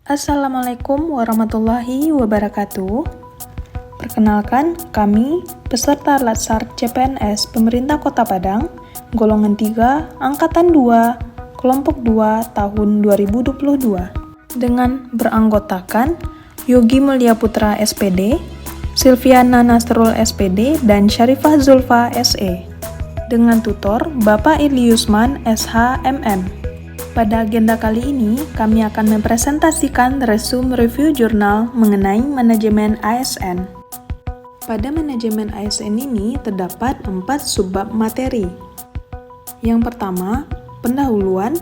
Assalamualaikum warahmatullahi wabarakatuh. Perkenalkan, kami peserta Latsar CPNS Pemerintah Kota Padang, golongan 3, angkatan 2, kelompok 2 tahun 2022. Dengan beranggotakan Yogi Mulia Putra SPD, Silviana Nasrul SPD, dan Syarifah Zulfa SE. Dengan tutor Bapak Iliusman SH MM. Pada agenda kali ini, kami akan mempresentasikan resume review jurnal mengenai manajemen ASN. Pada manajemen ASN ini terdapat 4 subbab materi. Yang pertama, pendahuluan.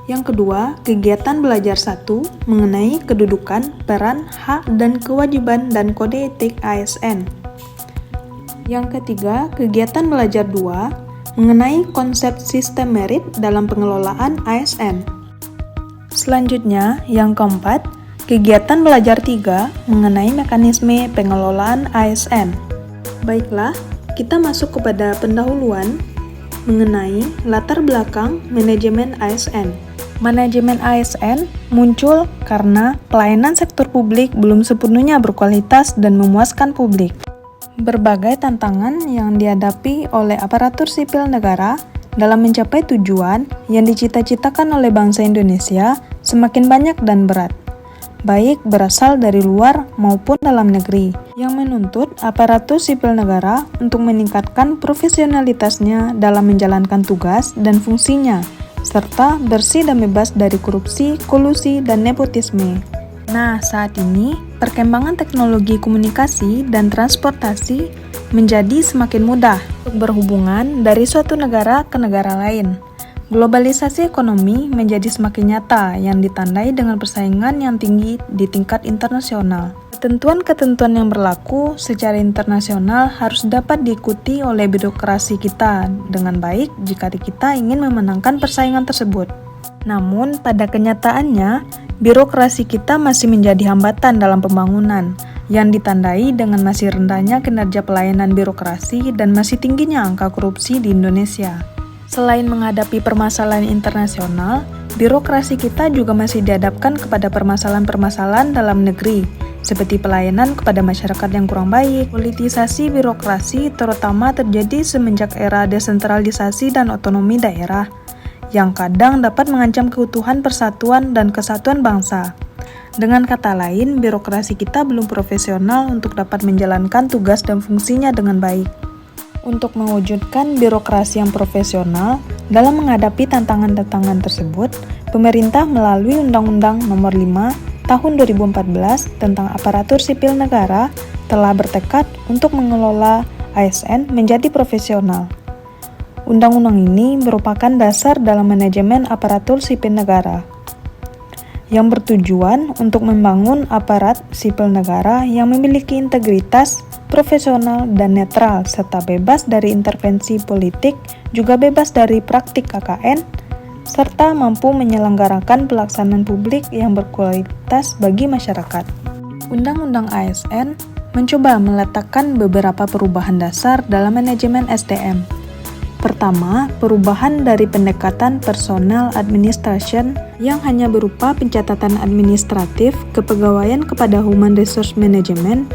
Yang kedua, kegiatan belajar 1 mengenai kedudukan, peran, hak, dan kewajiban dan kode etik ASN. Yang ketiga, kegiatan belajar 2 mengenai konsep sistem merit dalam pengelolaan ASN. Selanjutnya, yang keempat, kegiatan belajar 3 mengenai mekanisme pengelolaan ASN. Baiklah, kita masuk kepada pendahuluan mengenai latar belakang manajemen ASN. Manajemen ASN muncul karena pelayanan sektor publik belum sepenuhnya berkualitas dan memuaskan publik. Berbagai tantangan yang dihadapi oleh aparatur sipil negara dalam mencapai tujuan yang dicita-citakan oleh bangsa Indonesia semakin banyak dan berat, baik berasal dari luar maupun dalam negeri, yang menuntut aparatur sipil negara untuk meningkatkan profesionalitasnya dalam menjalankan tugas dan fungsinya, serta bersih dan bebas dari korupsi, kolusi, dan nepotisme. Nah, saat ini, perkembangan teknologi komunikasi dan transportasi menjadi semakin mudah untuk berhubungan dari suatu negara ke negara lain. Globalisasi ekonomi menjadi semakin nyata yang ditandai dengan persaingan yang tinggi di tingkat internasional. Ketentuan-ketentuan yang berlaku secara internasional harus dapat diikuti oleh birokrasi kita dengan baik jika kita ingin memenangkan persaingan tersebut. Namun, pada kenyataannya, birokrasi kita masih menjadi hambatan dalam pembangunan, yang ditandai dengan masih rendahnya kinerja pelayanan birokrasi dan masih tingginya angka korupsi di Indonesia. Selain menghadapi permasalahan internasional, birokrasi kita juga masih dihadapkan kepada permasalahan-permasalahan dalam negeri, seperti pelayanan kepada masyarakat yang kurang baik. Politisasi birokrasi terutama terjadi semenjak era desentralisasi dan otonomi daerah, yang kadang dapat mengancam keutuhan persatuan dan kesatuan bangsa. Dengan kata lain, birokrasi kita belum profesional untuk dapat menjalankan tugas dan fungsinya dengan baik. Untuk mewujudkan birokrasi yang profesional dalam menghadapi tantangan-tantangan tersebut, pemerintah melalui Undang-Undang Nomor 5 Tahun 2014 tentang Aparatur Sipil Negara telah bertekad untuk mengelola ASN menjadi profesional. Undang-undang ini merupakan dasar dalam manajemen aparatur sipil negara, yang bertujuan untuk membangun aparat sipil negara yang memiliki integritas, profesional, dan netral, serta bebas dari intervensi politik, juga bebas dari praktik KKN, serta mampu menyelenggarakan pelaksanaan publik yang berkualitas bagi masyarakat. Undang-Undang ASN mencoba meletakkan beberapa perubahan dasar dalam manajemen SDM. Pertama, perubahan dari pendekatan personal administration yang hanya berupa pencatatan administratif kepegawaian kepada human resource management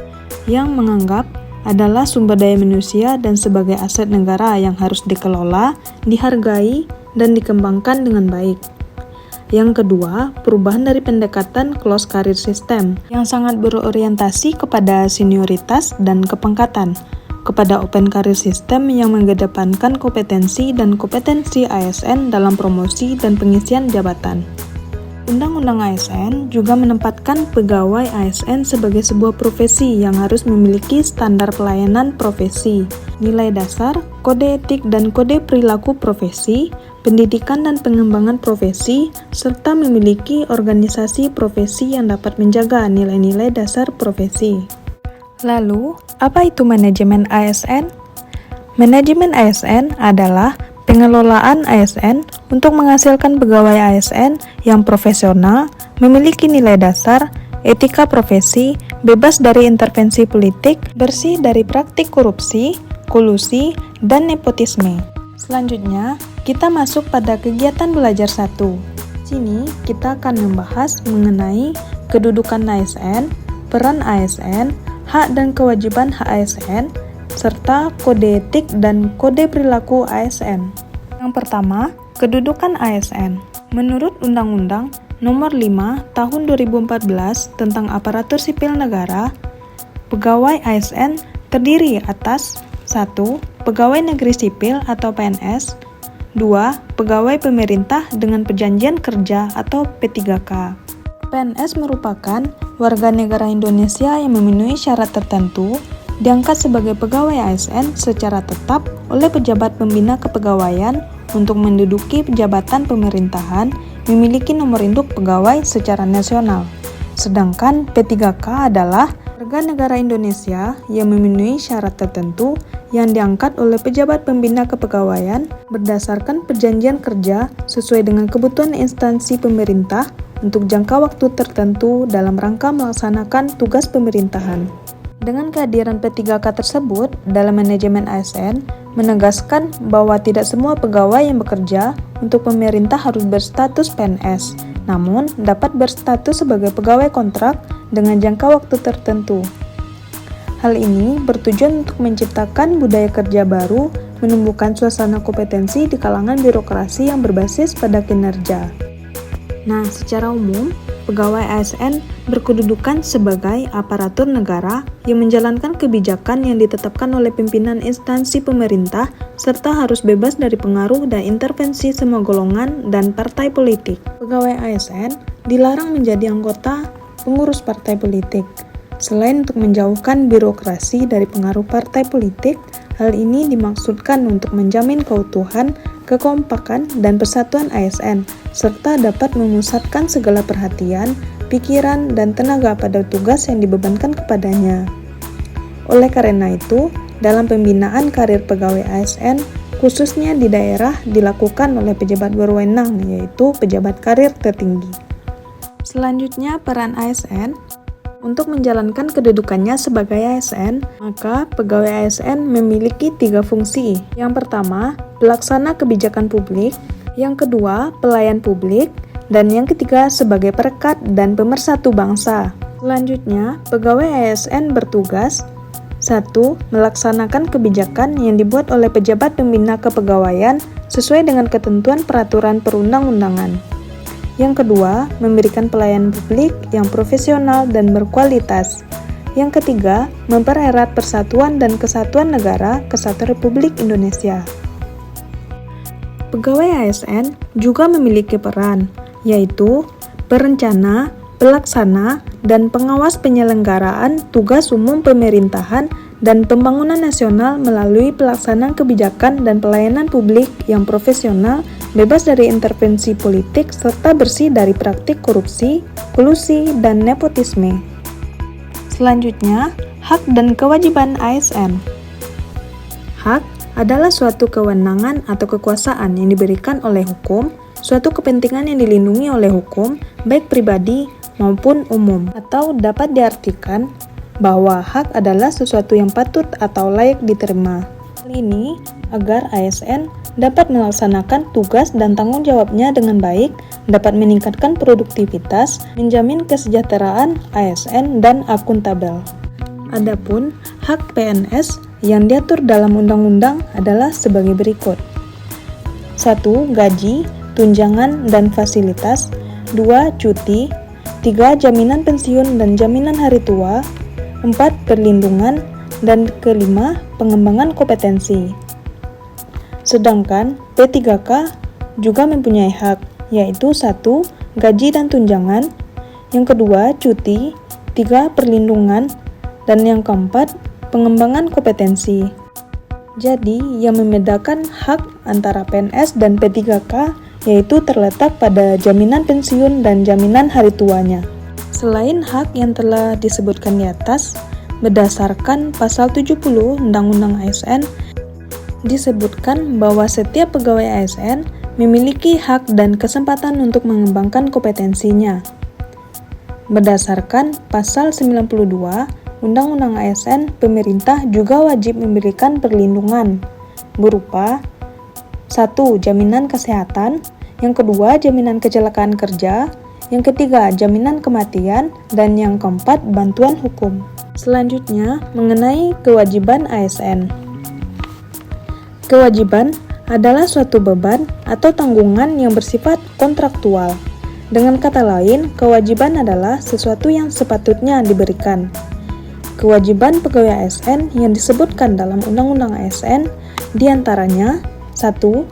yang menganggap adalah sumber daya manusia dan sebagai aset negara yang harus dikelola, dihargai, dan dikembangkan dengan baik. Yang kedua, perubahan dari pendekatan closed career system yang sangat berorientasi kepada senioritas dan kepangkatan, kepada open career system yang mengedepankan kompetensi dan kompetensi ASN dalam promosi dan pengisian jabatan. Undang-Undang ASN juga menempatkan pegawai ASN sebagai sebuah profesi yang harus memiliki standar pelayanan profesi, nilai dasar, kode etik dan kode perilaku profesi, pendidikan dan pengembangan profesi, serta memiliki organisasi profesi yang dapat menjaga nilai-nilai dasar profesi. Lalu, apa itu manajemen ASN? Manajemen ASN adalah pengelolaan ASN untuk menghasilkan pegawai ASN yang profesional, memiliki nilai dasar, etika profesi, bebas dari intervensi politik, bersih dari praktik korupsi, kolusi, dan nepotisme. Selanjutnya, kita masuk pada kegiatan belajar 1. sini kita akan membahas mengenai kedudukan ASN, peran ASN, hak dan kewajiban ASN, serta kode etik dan kode perilaku ASN. Yang pertama, kedudukan ASN. Menurut Undang-Undang Nomor 5 Tahun 2014 tentang Aparatur Sipil Negara, pegawai ASN terdiri atas 1. Pegawai negeri sipil atau PNS, 2. Pegawai pemerintah dengan perjanjian kerja atau P3K. PNS merupakan warga negara Indonesia yang memenuhi syarat tertentu, diangkat sebagai pegawai ASN secara tetap oleh pejabat pembina kepegawaian untuk menduduki jabatan pemerintahan, memiliki nomor induk pegawai secara nasional. Sedangkan P3K adalah warga negara Indonesia yang memenuhi syarat tertentu yang diangkat oleh pejabat pembina kepegawaian berdasarkan perjanjian kerja sesuai dengan kebutuhan instansi pemerintah untuk jangka waktu tertentu dalam rangka melaksanakan tugas pemerintahan. Dengan kehadiran P3K tersebut dalam manajemen ASN, menegaskan bahwa tidak semua pegawai yang bekerja untuk pemerintah harus berstatus PNS, namun dapat berstatus sebagai pegawai kontrak dengan jangka waktu tertentu. Hal ini bertujuan untuk menciptakan budaya kerja baru, menumbuhkan suasana kompetensi di kalangan birokrasi yang berbasis pada kinerja. Nah, secara umum, pegawai ASN berkedudukan sebagai aparatur negara yang menjalankan kebijakan yang ditetapkan oleh pimpinan instansi pemerintah serta harus bebas dari pengaruh dan intervensi semua golongan dan partai politik. Pegawai ASN dilarang menjadi anggota pengurus partai politik. Selain untuk menjauhkan birokrasi dari pengaruh partai politik, hal ini dimaksudkan untuk menjamin keutuhan, kekompakan, dan persatuan ASN, serta dapat memusatkan segala perhatian, pikiran, dan tenaga pada tugas yang dibebankan kepadanya. Oleh karena itu, dalam pembinaan karir pegawai ASN, khususnya di daerah, dilakukan oleh pejabat berwenang, yaitu pejabat karir tertinggi. Selanjutnya, peran ASN. Untuk menjalankan kedudukannya sebagai ASN, maka pegawai ASN memiliki 3 fungsi. Yang pertama, pelaksana kebijakan publik, yang kedua, pelayan publik, dan yang ketiga, sebagai perekat dan pemersatu bangsa. Selanjutnya, pegawai ASN bertugas 1. Melaksanakan kebijakan yang dibuat oleh pejabat pembina kepegawaian sesuai dengan ketentuan peraturan perundang-undangan. Yang kedua, memberikan pelayanan publik yang profesional dan berkualitas. Yang ketiga, mempererat persatuan dan kesatuan negara Kesatuan Republik Indonesia. Pegawai ASN juga memiliki peran, yaitu perencana, pelaksana, dan pengawas penyelenggaraan tugas umum pemerintahan dan pembangunan nasional melalui pelaksanaan kebijakan dan pelayanan publik yang profesional, bebas dari intervensi politik, serta bersih dari praktik korupsi, kolusi, dan nepotisme. Selanjutnya, hak dan kewajiban ASN. Hak adalah suatu kewenangan atau kekuasaan yang diberikan oleh hukum, suatu kepentingan yang dilindungi oleh hukum, baik pribadi maupun umum, atau dapat diartikan bahwa hak adalah sesuatu yang patut atau layak diterima. Hal ini agar ASN dapat melaksanakan tugas dan tanggung jawabnya dengan baik, dapat meningkatkan produktivitas, menjamin kesejahteraan ASN, dan akuntabel. Adapun hak PNS yang diatur dalam undang-undang adalah sebagai berikut. 1. Gaji, tunjangan, dan fasilitas. 2. Cuti. 3. Jaminan pensiun dan jaminan hari tua. 4. Perlindungan. Dan kelima, pengembangan kompetensi. Sedangkan P3K juga mempunyai hak, yaitu 1. Gaji dan tunjangan, yang kedua, cuti, 3. Perlindungan, dan yang keempat, pengembangan kompetensi. Jadi, yang membedakan hak antara PNS dan P3K yaitu terletak pada jaminan pensiun dan jaminan hari tuanya. Selain hak yang telah disebutkan di atas, berdasarkan pasal 70 Undang-Undang ASN, disebutkan bahwa setiap pegawai ASN memiliki hak dan kesempatan untuk mengembangkan kompetensinya. Berdasarkan pasal 92 Undang-Undang ASN, pemerintah juga wajib memberikan perlindungan berupa 1. Jaminan kesehatan, Yang kedua, jaminan kecelakaan kerja. Yang ketiga, jaminan kematian. Dan yang keempat, bantuan hukum. Selanjutnya, mengenai kewajiban ASN. Kewajiban adalah suatu beban atau tanggungan yang bersifat kontraktual. Dengan kata lain, kewajiban adalah sesuatu yang sepatutnya diberikan. Kewajiban pegawai ASN yang disebutkan dalam Undang-Undang ASN diantaranya 1.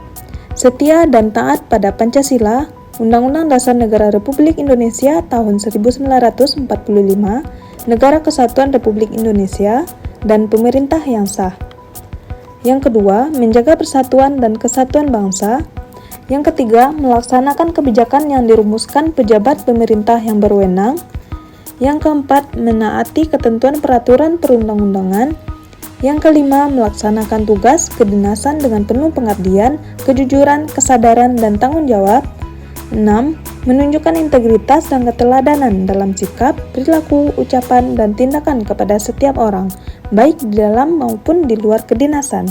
Setia dan taat pada Pancasila, Undang-Undang Dasar Negara Republik Indonesia tahun 1945, Negara Kesatuan Republik Indonesia, dan pemerintah yang sah. Yang kedua, menjaga persatuan dan kesatuan bangsa. Yang ketiga, melaksanakan kebijakan yang dirumuskan pejabat pemerintah yang berwenang. Yang keempat, menaati ketentuan peraturan perundang-undangan. Yang kelima, melaksanakan tugas kedinasan dengan penuh pengabdian, kejujuran, kesadaran, dan tanggung jawab. 6. Menunjukkan integritas dan keteladanan dalam sikap, perilaku, ucapan, dan tindakan kepada setiap orang, baik di dalam maupun di luar kedinasan.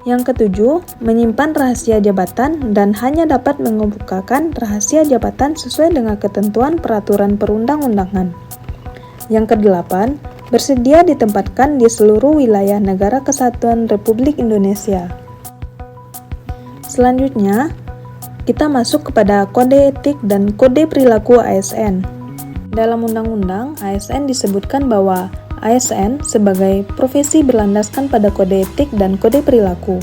Yang ketujuh, menyimpan rahasia jabatan dan hanya dapat mengemukakan rahasia jabatan sesuai dengan ketentuan peraturan perundang-undangan. Yang kedelapan, bersedia ditempatkan di seluruh wilayah Negara Kesatuan Republik Indonesia. Selanjutnya, kita masuk kepada kode etik dan kode perilaku ASN. Dalam undang-undang, ASN disebutkan bahwa ASN sebagai profesi berlandaskan pada kode etik dan kode perilaku.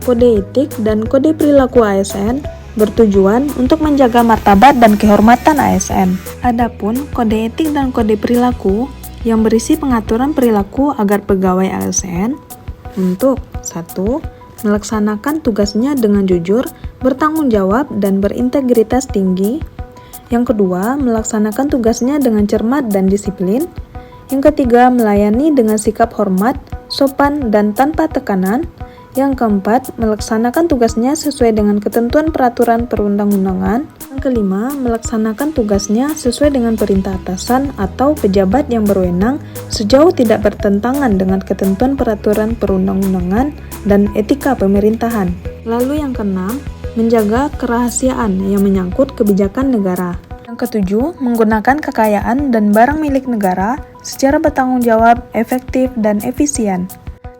Kode etik dan kode perilaku ASN bertujuan untuk menjaga martabat dan kehormatan ASN. Adapun kode etik dan kode perilaku yang berisi pengaturan perilaku agar pegawai ASN untuk 1. Melaksanakan tugasnya dengan jujur, bertanggung jawab, dan berintegritas tinggi. Yang kedua, melaksanakan tugasnya dengan cermat dan disiplin. Yang ketiga, melayani dengan sikap hormat, sopan, dan tanpa tekanan. Yang keempat, melaksanakan tugasnya sesuai dengan ketentuan peraturan perundang-undangan. Yang kelima, melaksanakan tugasnya sesuai dengan perintah atasan atau pejabat yang berwenang sejauh tidak bertentangan dengan ketentuan peraturan perundang-undangan dan etika pemerintahan. Lalu yang keenam, menjaga kerahasiaan yang menyangkut kebijakan negara. Yang ketujuh, menggunakan kekayaan dan barang milik negara secara bertanggung jawab, efektif, dan efisien.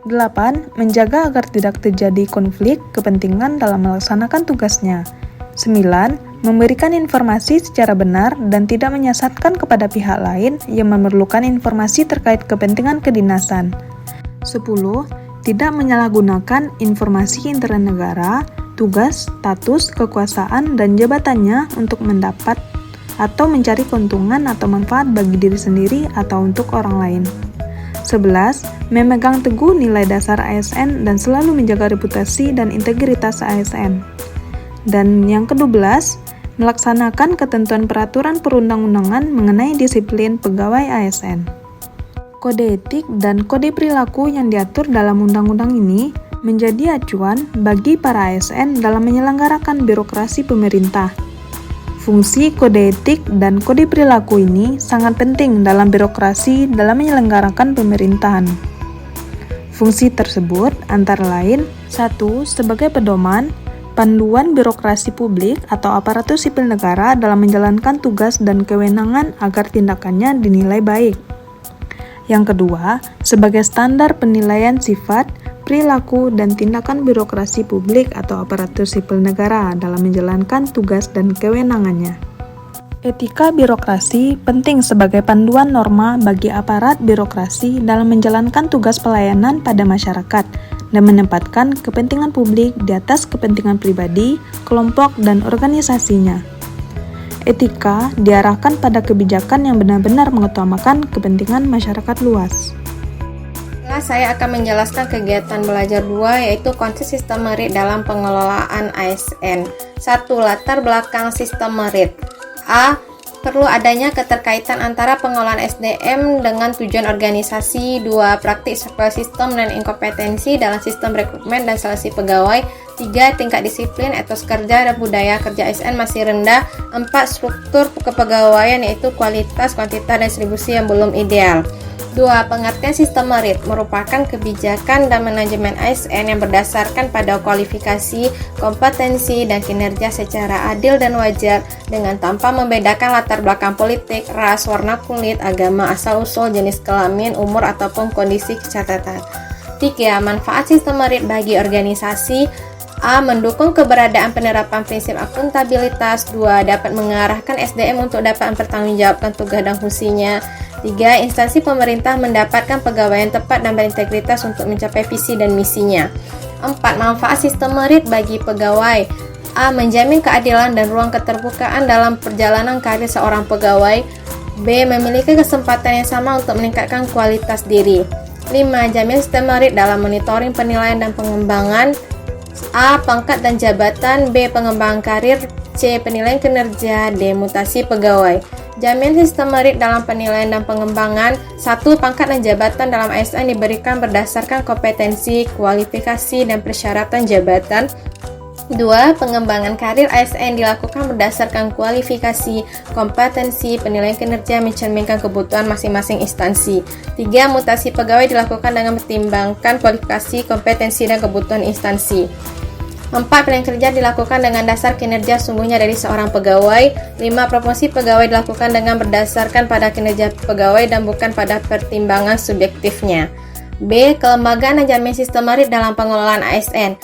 8. Menjaga agar tidak terjadi konflik kepentingan dalam melaksanakan tugasnya. 9. Memberikan informasi secara benar dan tidak menyesatkan kepada pihak lain yang memerlukan informasi terkait kepentingan kedinasan. 10. Tidak menyalahgunakan informasi intern negara, tugas, status, kekuasaan, dan jabatannya untuk mendapat atau mencari keuntungan atau manfaat bagi diri sendiri atau untuk orang lain. 11. Memegang teguh nilai dasar ASN dan selalu menjaga reputasi dan integritas ASN. Dan yang ke-12, melaksanakan ketentuan peraturan perundang-undangan mengenai disiplin pegawai ASN. Kode etik dan kode perilaku yang diatur dalam undang-undang ini menjadi acuan bagi para ASN dalam menyelenggarakan birokrasi pemerintah. Fungsi kode etik dan kode perilaku ini sangat penting dalam birokrasi dalam menyelenggarakan pemerintahan. Fungsi tersebut antara lain 1. Sebagai pedoman, panduan birokrasi publik atau aparatur sipil negara dalam menjalankan tugas dan kewenangan agar tindakannya dinilai baik. Yang kedua, sebagai standar penilaian sifat, perilaku, dan tindakan birokrasi publik atau aparatur sipil negara dalam menjalankan tugas dan kewenangannya. Etika birokrasi penting sebagai panduan norma bagi aparat birokrasi dalam menjalankan tugas pelayanan pada masyarakat dan menempatkan kepentingan publik di atas kepentingan pribadi, kelompok, dan organisasinya. Etika diarahkan pada kebijakan yang benar-benar mengutamakan kepentingan masyarakat luas. Saya akan menjelaskan kegiatan belajar 2, yaitu konsep sistem merit dalam pengelolaan ASN. 1. Latar belakang sistem merit. A. Perlu adanya keterkaitan antara pengelolaan SDM dengan tujuan organisasi. 2. Praktik sebuah sistem dan inkompetensi dalam sistem rekrutmen dan seleksi pegawai. 3. Tingkat disiplin, etos kerja, dan budaya kerja ASN masih rendah. 4. Struktur kepegawaian yaitu kualitas, kuantitas, dan distribusi yang belum ideal. 2. Pengertian sistem merit merupakan kebijakan dan manajemen ASN yang berdasarkan pada kualifikasi, kompetensi, dan kinerja secara adil dan wajar dengan tanpa membedakan latar belakang politik, ras, warna kulit, agama, asal-usul, jenis kelamin, umur, ataupun kondisi kesehatan. 3. Manfaat sistem merit bagi organisasi. A. Mendukung keberadaan penerapan prinsip akuntabilitas. 2. Dapat mengarahkan SDM untuk dapat mempertanggungjawabkan tugas dan fungsinya. 3. Instansi pemerintah mendapatkan pegawai yang tepat dan berintegritas untuk mencapai visi dan misinya. 4. Manfaat sistem merit bagi pegawai. A. Menjamin keadilan dan ruang keterbukaan dalam perjalanan karir seorang pegawai. B. Memiliki kesempatan yang sama untuk meningkatkan kualitas diri. 5. Jamin sistem merit dalam monitoring penilaian dan pengembangan. A. Pangkat dan jabatan. B. Pengembangan karir. C. Penilaian kinerja. D. Mutasi pegawai. Jamin sistem merit dalam penilaian dan pengembangan. 1. Pangkat dan jabatan dalam ASN diberikan berdasarkan kompetensi, kualifikasi, dan persyaratan jabatan. 2. Pengembangan karir ASN dilakukan berdasarkan kualifikasi, kompetensi, penilaian kinerja mencerminkan kebutuhan masing-masing instansi. 3. Mutasi pegawai dilakukan dengan mempertimbangkan kualifikasi, kompetensi, dan kebutuhan instansi. 4. Pilihan kerja dilakukan dengan dasar kinerja sungguhnya dari seorang pegawai. 5. Promosi pegawai dilakukan dengan berdasarkan pada kinerja pegawai dan bukan pada pertimbangan subjektifnya. B. Kelembagaan dan jamin sistem merit dalam pengelolaan ASN.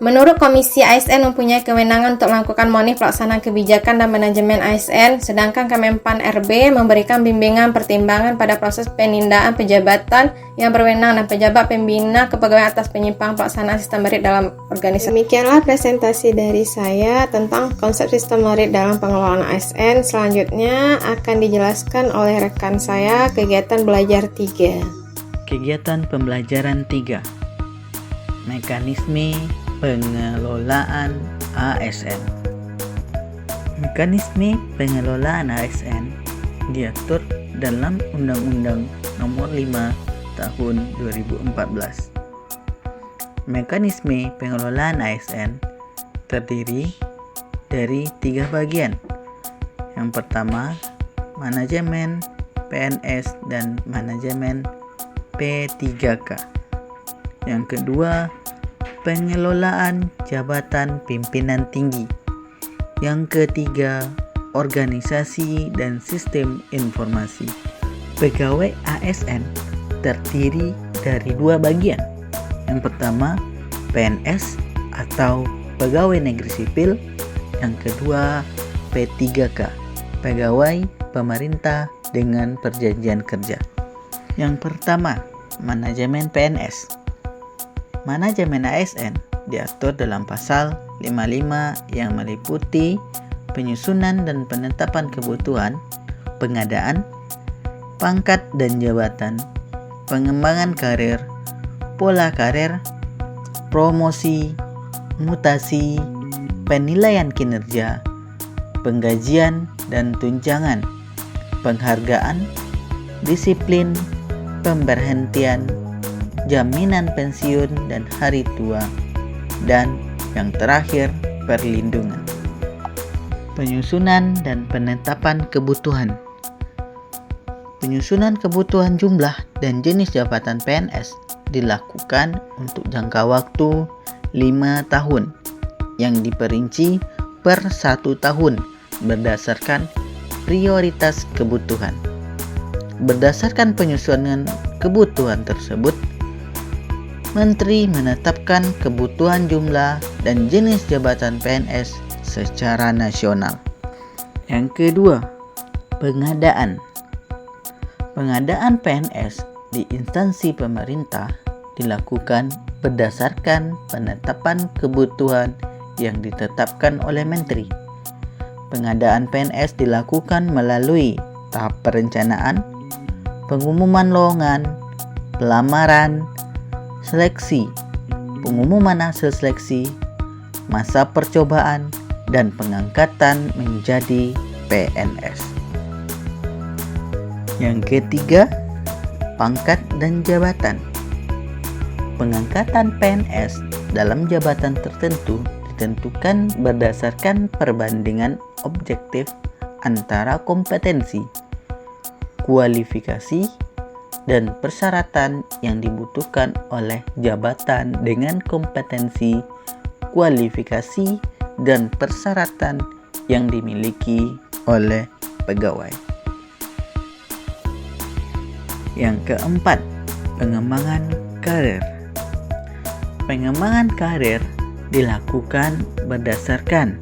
Menurut Komisi ASN mempunyai kewenangan untuk melakukan monitoring pelaksanaan kebijakan dan manajemen ASN, sedangkan Kemenpan RB memberikan bimbingan pertimbangan pada proses penindaan pejabatan yang berwenang dan pejabat pembina kepegawaian atas penyimpangan pelaksanaan sistem merit dalam organisasi. Demikianlah presentasi dari saya tentang konsep sistem merit dalam pengelolaan ASN. Selanjutnya akan dijelaskan oleh rekan saya kegiatan belajar 3. Kegiatan pembelajaran 3. Mekanisme pengelolaan ASN. Mekanisme pengelolaan ASN diatur dalam Undang-Undang Nomor 5 Tahun 2014. Mekanisme pengelolaan ASN terdiri dari 3 bagian. Yang pertama, manajemen PNS dan manajemen P3K. Yang kedua, pengelolaan jabatan pimpinan tinggi. Yang ketiga, organisasi dan sistem informasi. Pegawai ASN terdiri dari 2 bagian. Yang pertama, PNS atau pegawai negeri sipil. Yang kedua, P3K, pegawai pemerintah dengan perjanjian kerja. Yang pertama, manajemen PNS. Manajemen ASN diatur dalam pasal 55 yang meliputi penyusunan dan penetapan kebutuhan, pengadaan, pangkat dan jabatan, pengembangan karir, pola karir, promosi, mutasi, penilaian kinerja, penggajian dan tunjangan, penghargaan, disiplin, pemberhentian, jaminan pensiun dan hari tua, dan yang terakhir perlindungan. Penyusunan dan penetapan kebutuhan. Penyusunan kebutuhan jumlah dan jenis jabatan PNS dilakukan untuk jangka waktu 5 tahun yang diperinci per 1 tahun berdasarkan prioritas kebutuhan. Berdasarkan penyusunan kebutuhan tersebut, Menteri menetapkan kebutuhan jumlah dan jenis jabatan PNS secara nasional. Yang kedua, pengadaan. Pengadaan PNS di instansi pemerintah dilakukan berdasarkan penetapan kebutuhan yang ditetapkan oleh Menteri. Pengadaan PNS dilakukan melalui tahap perencanaan, pengumuman lowongan, pelamaran, seleksi, pengumuman hasil seleksi, masa percobaan, dan pengangkatan menjadi PNS. Yang ketiga, pangkat dan jabatan. Pengangkatan PNS dalam jabatan tertentu ditentukan berdasarkan perbandingan objektif antara kompetensi, kualifikasi, dan persyaratan yang dibutuhkan oleh jabatan dengan kompetensi, kualifikasi, dan persyaratan yang dimiliki oleh pegawai. Yang keempat, pengembangan karir. Pengembangan karir dilakukan berdasarkan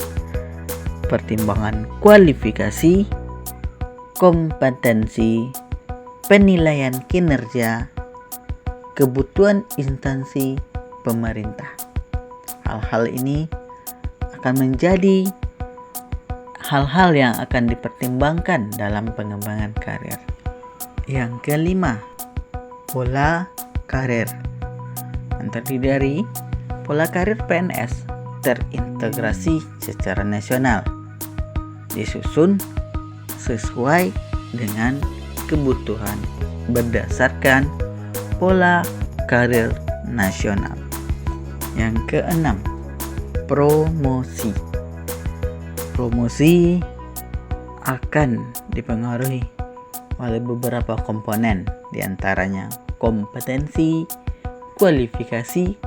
pertimbangan kualifikasi, kompetensi, penilaian kinerja, kebutuhan instansi pemerintah. Hal-hal ini akan menjadi hal-hal yang akan dipertimbangkan dalam pengembangan karir. Yang kelima, pola karir. Yang terdiri dari pola karir PNS terintegrasi secara nasional, disusun sesuai dengan kebutuhan berdasarkan pola karir nasional. Yang keenam, promosi. Promosi akan dipengaruhi oleh beberapa komponen, diantaranya kompetensi, kualifikasi,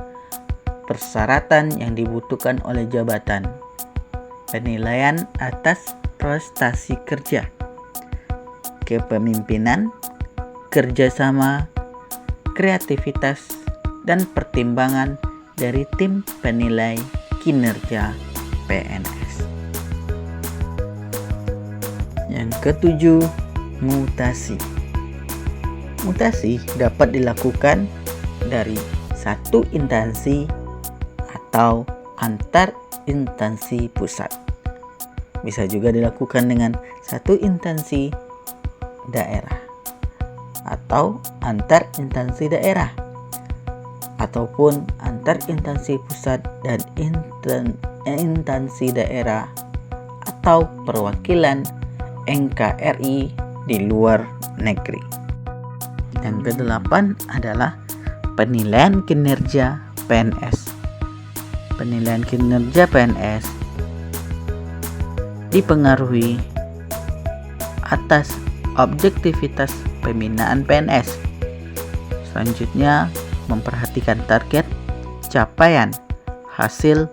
persyaratan yang dibutuhkan oleh jabatan, penilaian atas prestasi kerja, kepemimpinan, kerjasama, kreativitas, dan pertimbangan dari tim penilai kinerja PNS. Yang ketujuh, mutasi. Mutasi dapat dilakukan dari satu instansi atau antar instansi pusat. Bisa juga dilakukan dengan satu instansi daerah atau antar instansi daerah, ataupun antar instansi pusat dan instansi daerah atau perwakilan NKRI di luar negeri. Yang kedelapan adalah penilaian kinerja PNS. Penilaian kinerja PNS dipengaruhi atas objektivitas pembinaan PNS. Selanjutnya, memperhatikan target, capaian, hasil,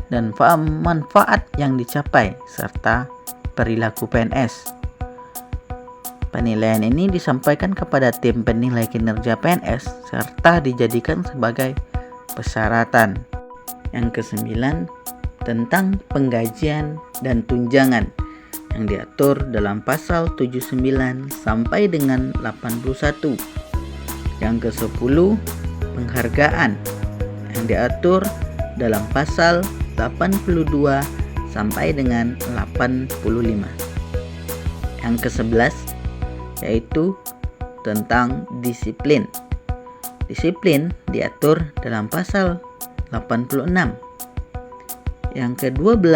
dan manfaat yang dicapai, serta perilaku PNS. Penilaian ini disampaikan kepada tim penilai kinerja PNS serta dijadikan sebagai persyaratan. Yang kesembilan, tentang penggajian dan tunjangan yang diatur dalam pasal 79 sampai dengan 81. Yang ke-10, penghargaan yang diatur dalam pasal 82 sampai dengan 85. Yang ke-11 yaitu tentang disiplin. Disiplin diatur dalam pasal 86. Yang ke-12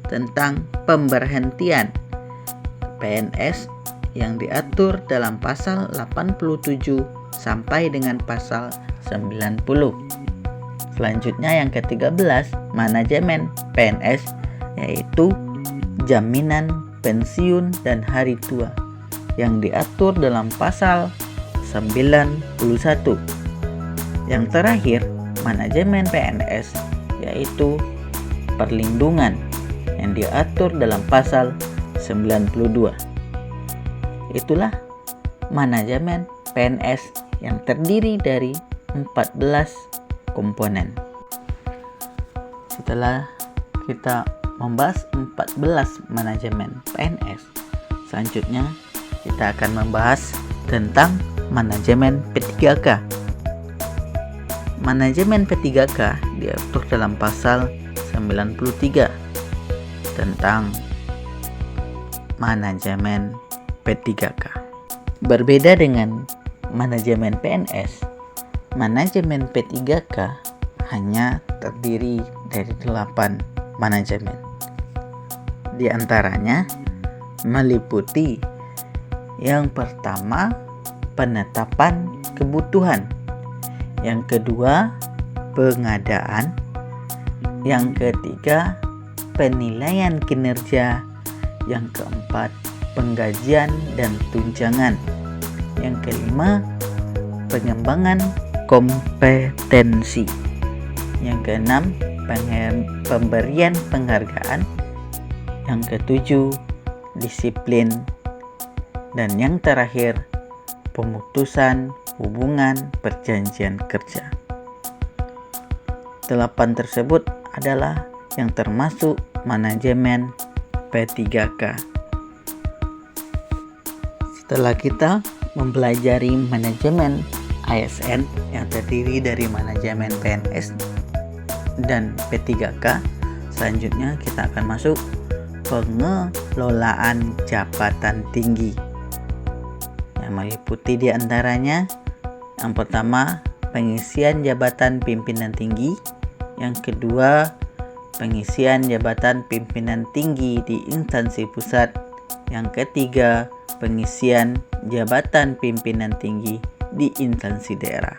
tentang pemberhentian PNS yang diatur dalam pasal 87 sampai dengan pasal 90. Selanjutnya yang ke-13, manajemen PNS, yaitu jaminan pensiun dan hari tua yang diatur dalam pasal 91. Yang terakhir, manajemen PNS, yaitu perlindungan yang diatur dalam pasal 92. Itulah manajemen PNS yang terdiri dari 14 komponen. Setelah kita membahas 14 manajemen PNS, selanjutnya kita akan membahas tentang manajemen P3K. Manajemen P3K diatur dalam pasal 93 tentang manajemen P3K. Berbeda dengan manajemen PNS, manajemen P3K hanya terdiri dari 8 manajemen. Di antaranya meliputi yang pertama, penetapan kebutuhan. Yang kedua, pengadaan. Yang ketiga, penilaian kinerja. Yang keempat, penggajian dan tunjangan. Yang kelima, pengembangan kompetensi. Yang keenam, pemberian penghargaan. Yang ketujuh, disiplin. Dan yang terakhir, pemutusan hubungan perjanjian kerja. 8 tersebut adalah yang termasuk manajemen P3K. Setelah kita mempelajari manajemen ASN yang terdiri dari manajemen PNS dan P3K, selanjutnya kita akan masuk pengelolaan jabatan tinggi yang meliputi diantaranya yang pertama, pengisian jabatan pimpinan tinggi. Yang kedua, pengisian jabatan pimpinan tinggi di instansi pusat. Yang ketiga, pengisian jabatan pimpinan tinggi di instansi daerah.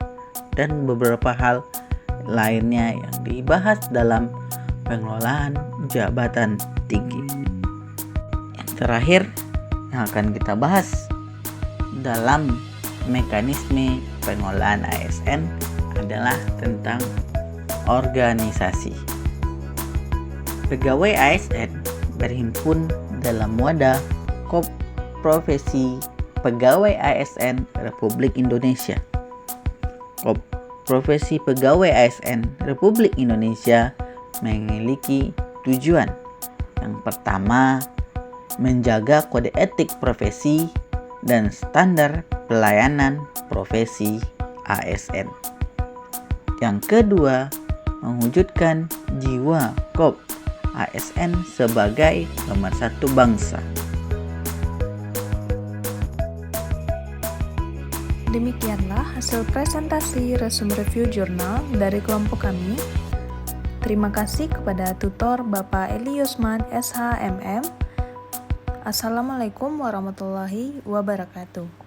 Dan beberapa hal lainnya yang dibahas dalam pengelolaan jabatan tinggi. Yang terakhir yang akan kita bahas dalam mekanisme pengelolaan ASN adalah tentang organisasi. Pegawai ASN berhimpun dalam wadah KOP Profesi Pegawai ASN Republik Indonesia. KOP Profesi Pegawai ASN Republik Indonesia memiliki tujuan. Yang pertama, menjaga kode etik profesi dan standar pelayanan profesi ASN. Yang kedua, mewujudkan jiwa KOP ASN sebagai nomor satu bangsa. Demikianlah hasil presentasi resume review jurnal dari kelompok kami. Terima kasih kepada tutor Bapak Eli Yusman SHMM. Assalamualaikum warahmatullahi wabarakatuh.